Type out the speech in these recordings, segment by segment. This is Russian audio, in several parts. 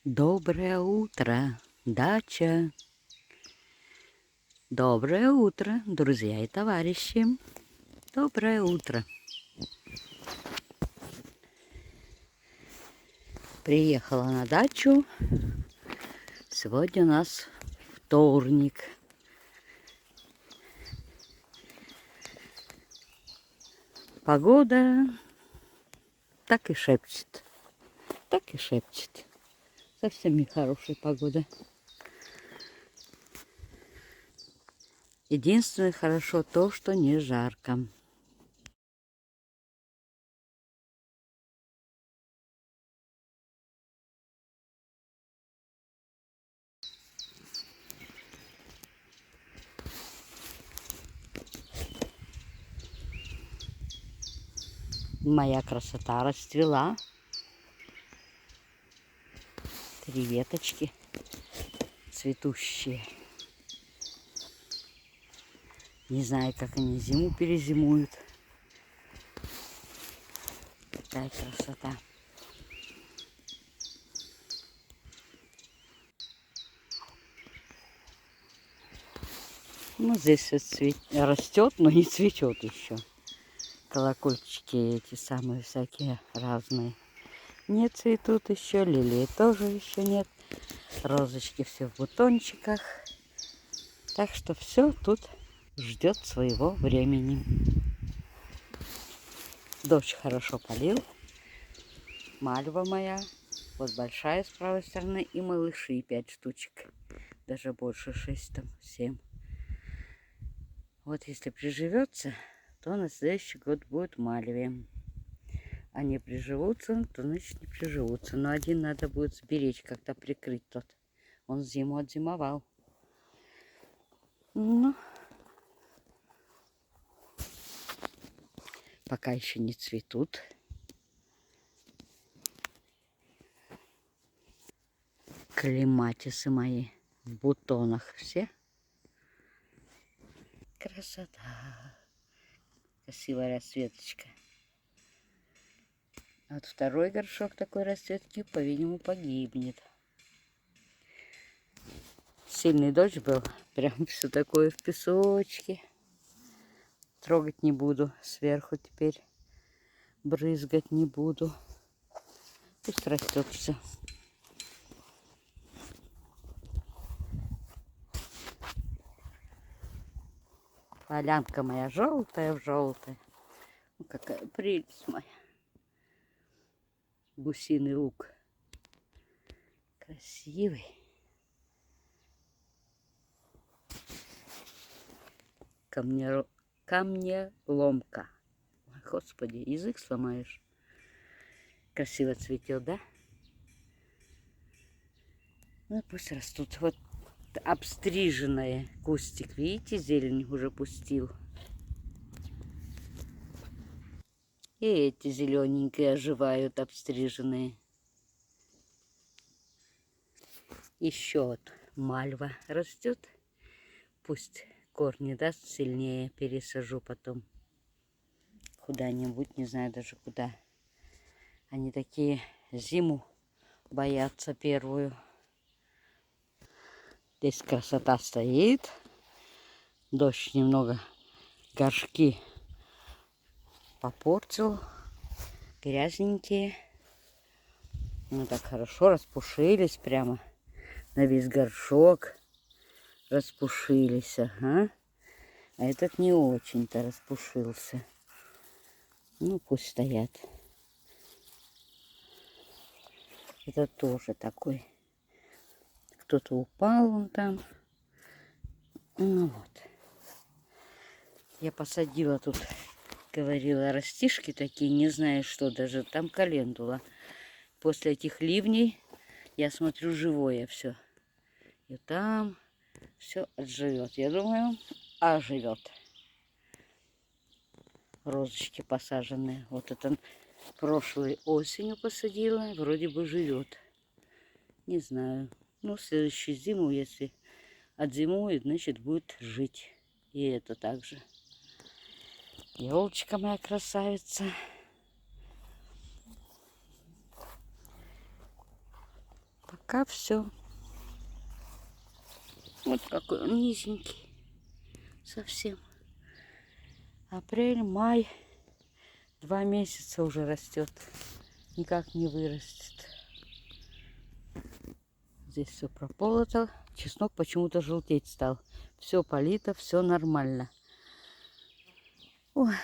Доброе утро, дача. Доброе утро, друзья и товарищи. Доброе утро. Приехала на дачу. Сегодня у нас вторник. Погода так и шепчет. Так и шепчет. Совсем нехорошая погода. Единственное хорошо то, что не жарко. Моя красота расцвела. 3 веточки цветущие. Не знаю, как они зиму перезимуют. Такая красота. Ну, здесь растет, но не цветет еще. Колокольчики эти самые всякие разные не цветут еще. Лилии тоже еще нет. Розочки все в бутончиках. Так что все тут ждет своего времени. Дождь хорошо полил. Мальва моя. Вот большая с правой стороны. И малыши 5 штучек. Даже больше 6, там 7. Вот если приживется, то на следующий год будет мальве. А не приживутся, то значит не приживутся. Но один надо будет сберечь, как-то прикрыть тот. Он зиму отзимовал. Ну, пока еще не цветут. Клематисы мои в бутонах все. Красота. Красивая расцветочка. А вот второй горшок такой расцветки, по-видимому, погибнет. Сильный дождь был. Прям все такое в песочке. Трогать не буду. Сверху теперь брызгать не буду. Пусть растет все. Полянка моя желтая в желтая. Ну, какая прелесть моя. Гусиный лук. Красивый. Камнеломка. Ой, Господи, язык сломаешь. Красиво цветет, да? Ну, пусть растут. Вот обстриженная кустик. Видите, зелень уже пустил. И эти зелененькие оживают, обстриженные. Еще вот мальва растет. Пусть корни даст сильнее, пересажу потом куда-нибудь, не знаю даже куда. Они такие зиму боятся первую. Здесь красота стоит. Дождь немного горшки попортил. Грязненькие. Ну так хорошо распушились прямо на весь горшок. Распушились, ага. А этот не очень-то распушился. Ну, пусть стоят. Это тоже такой. Кто-то упал вон там. Ну вот. Я посадила тут, говорила, растишки такие, не знаю что даже. Там календула. После этих ливней, я смотрю, живое все. И там все отживет. Я думаю, оживет. Розочки посаженные. Вот это прошлой осенью посадила. Вроде бы живет. Не знаю. Ну, в следующую зиму, если отзимует, значит будет жить. И это также. Елочка моя красавица. пока все. Вот какой он низенький. Совсем. Апрель, май. 2 месяца уже растет. Никак не вырастет. Здесь все прополото. Чеснок почему-то желтеть стал. Все полито, все нормально. Ой.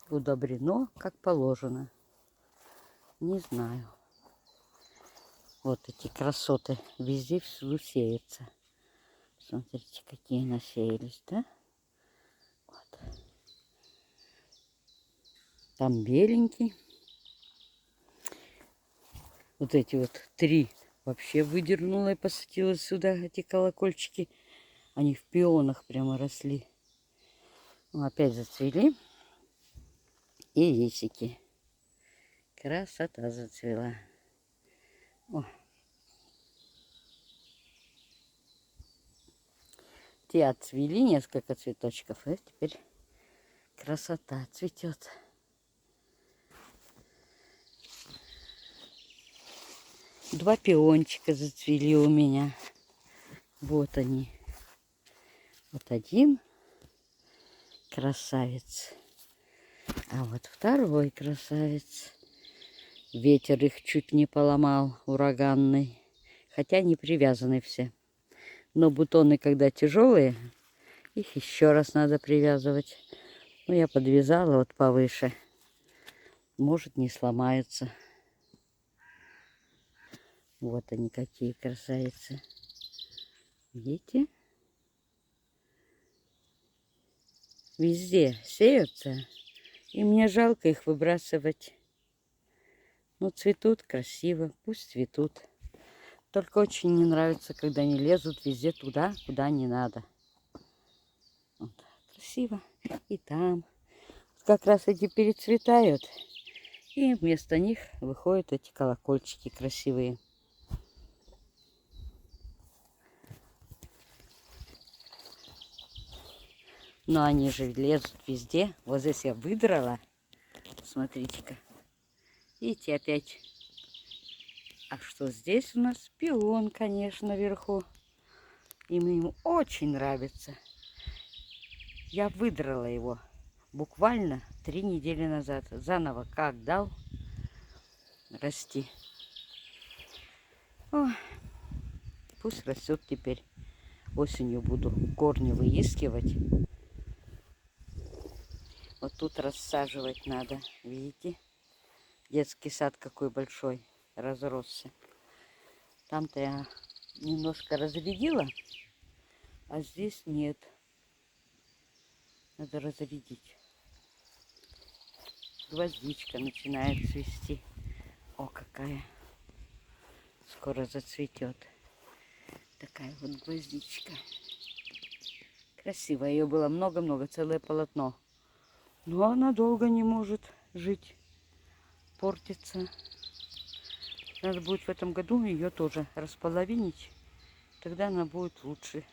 Удобрено, как положено. Не знаю. Вот эти красоты везде всюду сеются. Смотрите, какие насеялись, да? Вот. Там беленький. Вот эти вот 3 вообще выдернула и посадила сюда, эти колокольчики. Они в пионах прямо росли. Опять зацвели. И рисики. Красота зацвела. О. Те отцвели несколько цветочков, и теперь красота цветет. Два пиончика зацвели у меня. Вот они. Вот один красавец. А вот второй красавец. Ветер их чуть не поломал, ураганный. Хотя не привязаны все. Но бутоны, когда тяжелые, их еще раз надо привязывать. Ну, я подвязала вот повыше. Может, не сломаются. Вот они какие красавицы. Видите? Везде сеются. И мне жалко их выбрасывать. Ну, цветут красиво. Пусть цветут. Только очень не нравится, когда они лезут везде туда, куда не надо. Вот. Красиво. И там. Как раз эти перецветают. И вместо них выходят эти колокольчики красивые. Но они же лезут везде. Вот здесь я выдрала. Смотрите-ка. Видите, опять. А что здесь у нас? Пион, конечно, вверху. И мне ему очень нравится. Я выдрала его буквально 3 недели назад. Заново как дал расти. О, пусть растет теперь. Осенью буду корни выискивать. Вот тут рассаживать надо. Видите? Детский сад какой большой разросся. Там-то я немножко разрядила, а здесь нет. Надо разрядить. Гвоздичка начинает цвести. О, какая. Скоро зацветет. Такая вот гвоздичка. Красивая. Ее было много-много, целое полотно. Но она долго не может жить. Портится. Надо будет в этом году ее тоже располовинить. Тогда она будет лучше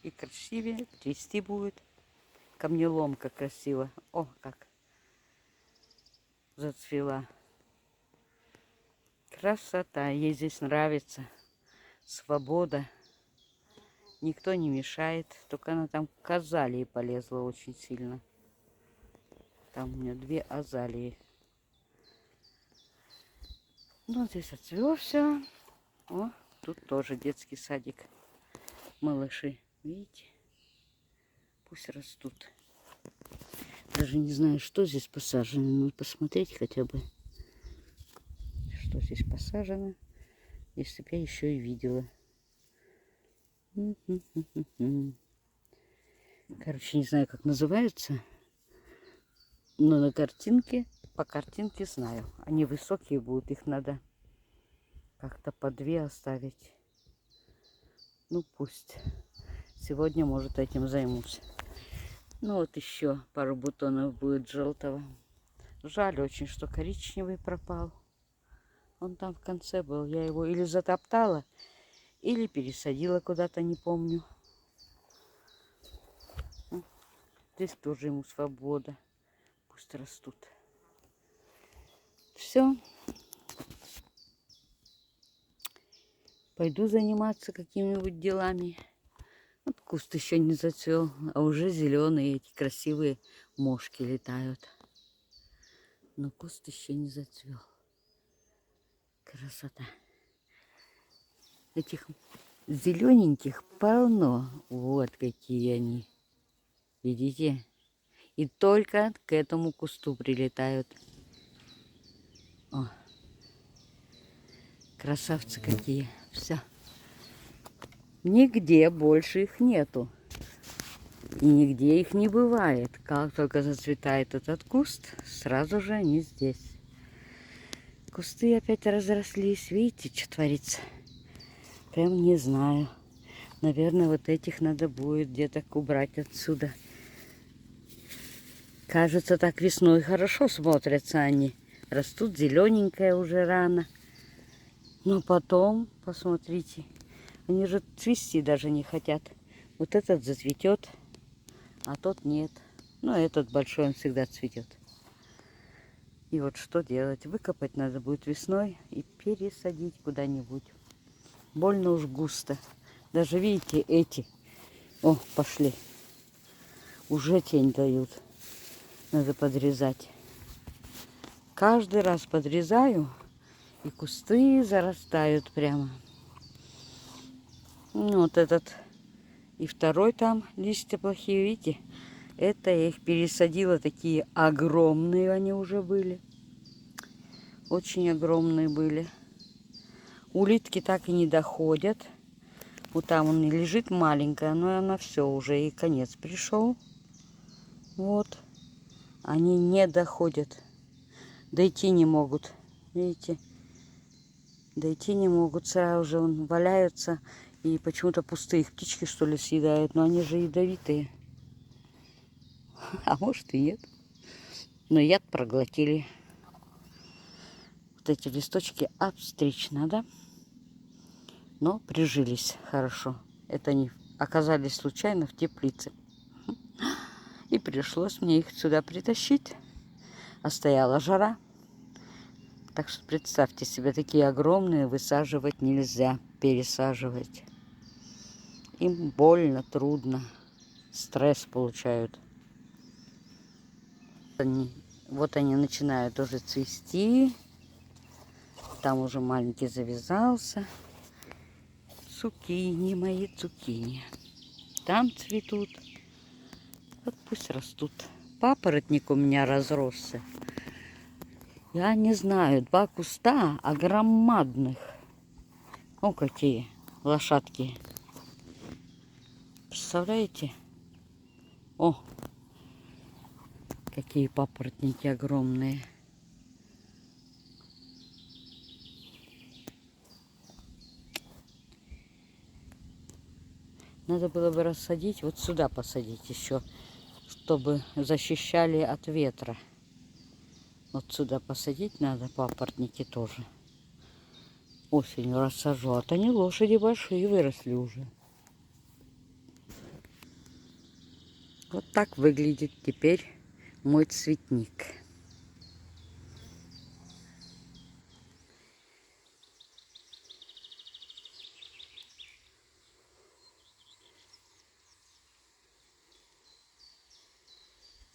и красивее. Цвести будет. Камнеломка красиво. О, как зацвела. Красота. Ей здесь нравится. Свобода. Никто не мешает. Только она там к азалии полезла очень сильно. Там у меня 2 азалии. Ну, здесь отцвело все. О, тут тоже детский садик. Малыши. Видите? Пусть растут. Даже не знаю, что здесь посажено. Но посмотреть хотя бы, что здесь посажено. Если бы я еще и видела. Короче, не знаю, как называется. Но на картинке, по картинке знаю. Они высокие будут, их надо как-то по 2 оставить. Ну пусть. Сегодня, может, этим займусь. Ну вот еще пару бутонов будет желтого. Жаль очень, что коричневый пропал. Он там в конце был. Я его или затоптала, или пересадила куда-то, не помню. Здесь тоже ему свобода. Пусть растут. Все. Пойду заниматься какими-нибудь делами. Вот куст еще не зацвел, а уже зеленые эти красивые мошки летают. Но куст еще не зацвел. Красота. Этих зелененьких полно. Вот какие они. Видите? И только к этому кусту прилетают. О, красавцы какие. Все. Нигде больше их нету. И нигде их не бывает. Как только зацветает этот куст, сразу же они здесь. Кусты опять разрослись. Видите, что творится? Прям не знаю. Наверное, вот этих надо будет где-то убрать отсюда. Кажется, так весной хорошо смотрятся они. Растут зелененькая уже рано. Но потом, посмотрите, они же цвести даже не хотят. Вот этот зацветет, а тот нет. Но этот большой, он всегда цветет. И вот что делать? Выкопать надо будет весной и пересадить куда-нибудь. Больно уж густо. Даже видите, эти, о, пошли, уже тень дают. Надо подрезать. Каждый раз подрезаю, и кусты зарастают прямо. Ну, вот этот и второй там листья плохие, видите? Это я их пересадила, такие огромные они уже были. Очень огромные были. Улитки так и не доходят. Вот там он и лежит маленькая, но она все уже, и конец пришел. Вот. Они не доходят. Дойти не могут. Видите? Дойти не могут. Сразу же валяются. И почему-то пустые их птички, что ли, съедают. Но они же ядовитые. А может и нет. Но яд проглотили. Вот эти листочки обстричь надо. Но прижились хорошо. Это они оказались случайно в теплице. И пришлось мне их сюда притащить. А стояла жара. Так что представьте себе, такие огромные высаживать нельзя, пересаживать. Им больно, трудно, стресс получают. Вот они начинают уже цвести. Там уже маленький завязался. Цукини, мои цукини. Там цветут. Вот пусть растут. Папоротник у меня разросся. Я не знаю, 2 куста огромадных. О, какие лошадки. Представляете? О, какие папоротники огромные. Надо было бы рассадить, вот сюда посадить еще, чтобы защищали от ветра. Вот сюда посадить надо папоротники тоже. Осенью рассажу. А то они лошади большие выросли уже. Вот так выглядит теперь мой цветник.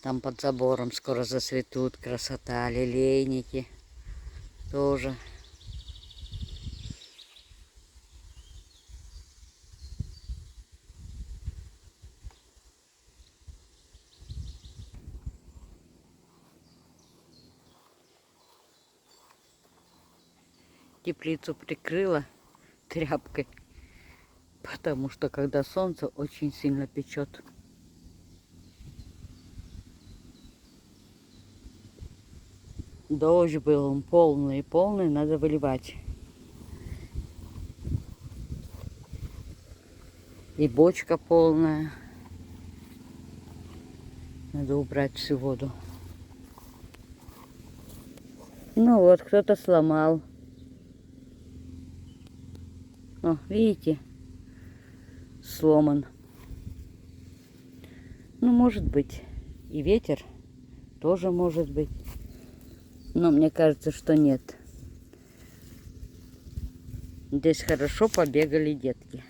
Там под забором скоро зацветут, красота, лилейники тоже. Теплицу прикрыла тряпкой, потому что когда солнце очень сильно печет. Дождь был, он полный, надо выливать. И бочка полная. Надо убрать всю воду. Ну вот, кто-то сломал. О, видите? Сломан. Ну, может быть. И ветер тоже может быть. Но мне кажется, что нет. Здесь хорошо побегали детки.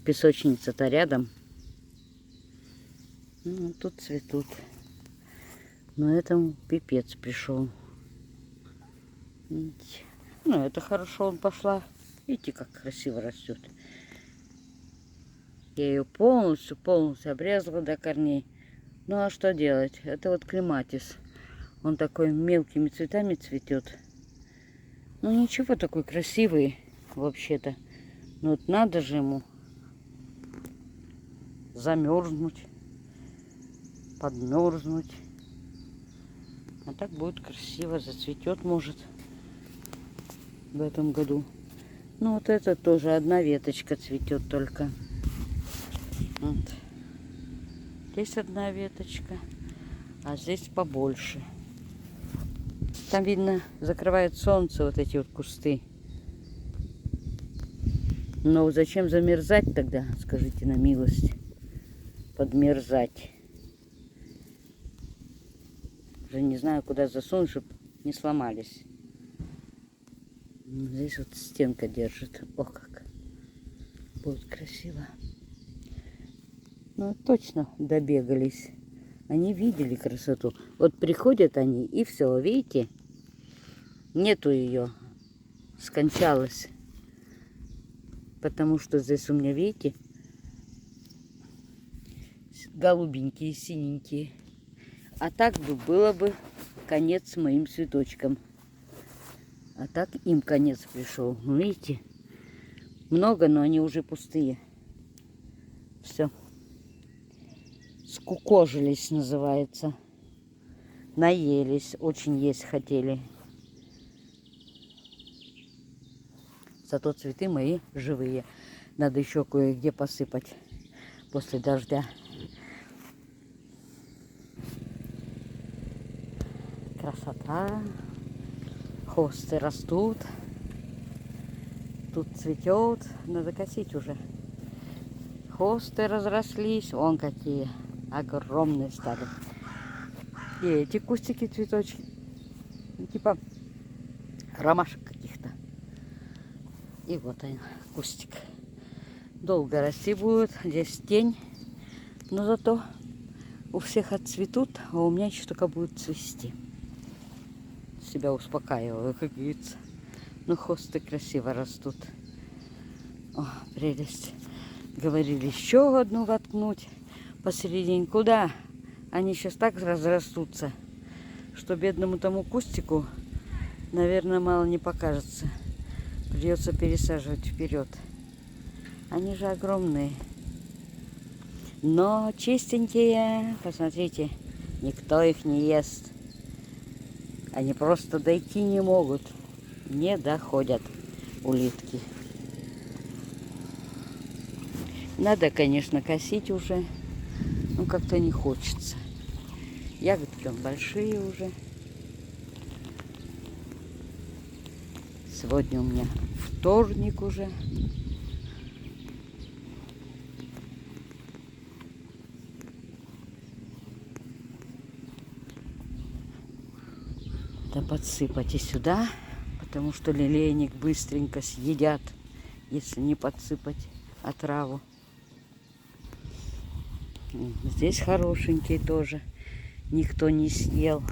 Песочница-то рядом. Ну, тут цветут. Но этому пипец пришел. Видите? Ну, это хорошо, он пошла. Видите, как красиво растет. Я ее полностью обрезала до корней. Ну, а что делать? Это вот клематис. Он такой мелкими цветами цветет. Ну, ничего, такой красивый вообще-то. Но вот надо же ему замерзнуть, подмерзнуть. А так будет красиво, зацветет, может, в этом году. Ну, вот это тоже одна веточка цветет только. Вот. Здесь одна веточка, а здесь побольше. Там, видно, закрывает солнце вот эти вот кусты. Но зачем замерзать тогда, скажите на милость? Подмерзать. Уже не знаю, куда засунуть, чтобы не сломались. Здесь вот стенка держит. О, как будет красиво. Ну, точно добегались. Они видели красоту. Вот приходят они, и все, видите? Нету ее. Скончалась. Потому что здесь у меня, видите, голубенькие, синенькие. А так бы было бы конец моим цветочкам. А так им конец пришел. Ну, видите, много, но они уже пустые. Все. Скукожились, называется. Наелись, очень есть хотели. Зато цветы мои живые. Надо еще кое-где посыпать после дождя. Красота. Хосты растут. Тут цветет. Надо косить уже. Хосты разрослись. Вон какие огромные стали. И эти кустики, цветочки. Типа ромашек каких-то. И вот он, кустик. Долго расти будет. Здесь тень. Но зато у всех отцветут, а у меня еще только будет цвести. Себя успокаиваю, как говорится. Ну, хосты красиво растут. О, прелесть. Говорили, еще одну воткнуть посередине. Куда? Они сейчас так разрастутся, что бедному тому кустику, наверное, мало не покажется. Придется пересаживать вперед. Они же огромные. Но чистенькие. Посмотрите, никто их не ест. Они просто дойти не могут. Не доходят улитки. Надо, конечно, косить уже. Ну, как-то не хочется. Ягодки он большие уже. Сегодня у меня вторник уже. Да подсыпать и сюда, потому что лилейник быстренько съедят, если не подсыпать отраву. Здесь хорошенькие тоже. Никто не съел.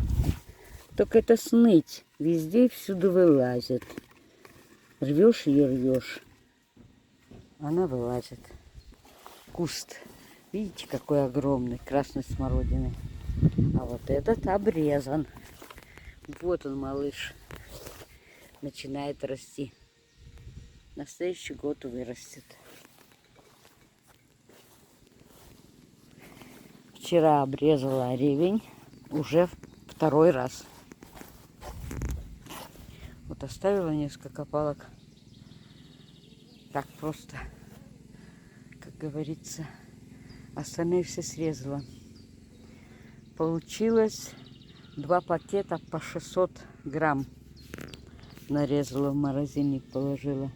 Только это сныть. Везде и всюду вылазит. Рвешь ее, рвешь. Она вылазит. Куст. Видите, какой огромный. Красной смородины. А вот этот обрезан. Вот он, малыш. Начинает расти. На следующий год вырастет. Вчера обрезала ревень. Уже второй раз. Вот оставила несколько палок. Так просто, как говорится, остальные все срезала. Получилось 2 пакета по 600 грамм. Нарезала, в морозильник положила.